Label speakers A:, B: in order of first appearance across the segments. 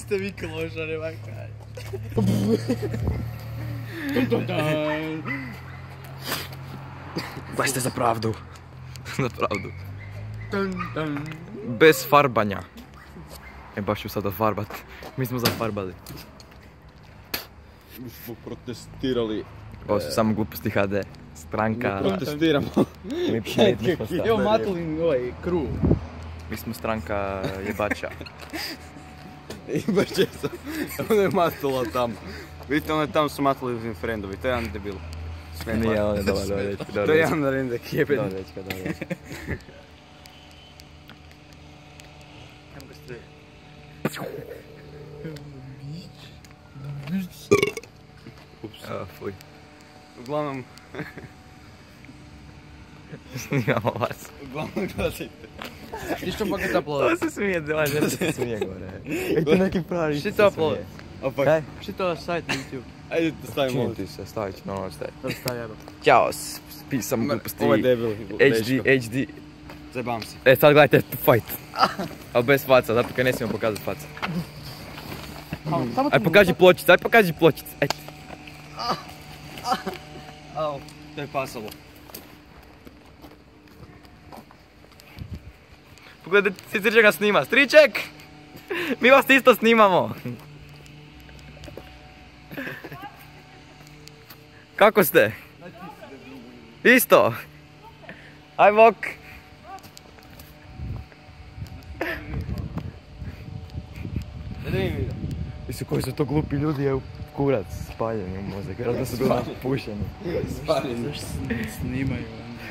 A: ste vi klošari, makaj.
B: Baš ste za pravdu. Za pravdu. Bez farbanja. Baš ću sada farbat. Mi smo zafarbali.
C: Mi smo protestirali.
B: Ovo su samo gluposti HD. Stranka...
C: Mi protestiramo.
A: Evo Matulin ovaj kru.
B: Mi smo stranka jebača.
C: I baš često. Ono je Matula tamo. Vidite, ono je tamo su Matuli friendovi, to je jedan debil.
B: Nije, on je dobar dečko.
C: To je jedan rendek, jebeni.
B: Dobar dečko, dobar dečko. Fuj.
C: Uglavnom...
B: Snimamo vas.
C: Uglavnom gledajte.
A: Ti što pa kada upload?
B: To se smije, djela, žena se smije gore. Ej, neki pravi
A: Što to upload?
C: Opak,
B: Kaj?
A: Što to sajt na YouTube?
C: ajde da stavimo ovo.
B: Čini ti se, stavit ću, normalno stavit.
A: Da stavi jebo.
B: Ćao, pisam gluposti.
C: Ovo je debil.
B: HD.
C: Zajebam se.
B: E, sad gledajte fight. Ali bez faca, zato kaj ne smijemo pokazati faca. Aj pokaži pločice, aj pokaži pločice. Ajde.
C: Au, to je pasalo.
B: Pogledajte, Striček ga snima. Striček! Mi vas isto snimamo. Kako ste? Isto. Aj bok. Mislim, koji su to glupi ljudi, evo kurac spaljeni u mozak, vjerojatno su bili napušeni.
C: Spaljeni.
A: Zašto snimaju?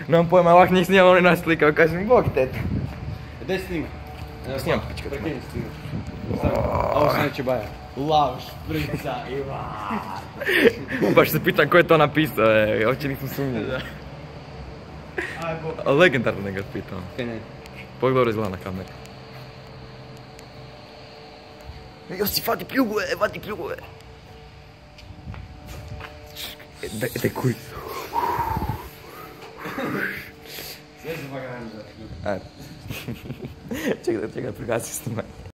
B: Nemam pojma, ovak njih snimam, oni nas slikaju, kažem, bok teta.
C: Gdje snima?
B: Snimam pička.
C: Prekini snima. A ovo se neće baja. Lav, šprica i vaaaaa.
B: Baš se pitam ko je to napisao, hoće nisam sumnjao. Legendarno ga pitao.
C: Kaj ne?
B: Pogledaj dobro izgleda na kameru. Josip, vadi pljugove, vadi pljugove. Daj kuj.
C: Sve se pa ga ne.
B: Ajde. Čekaj, prigasi snimaj.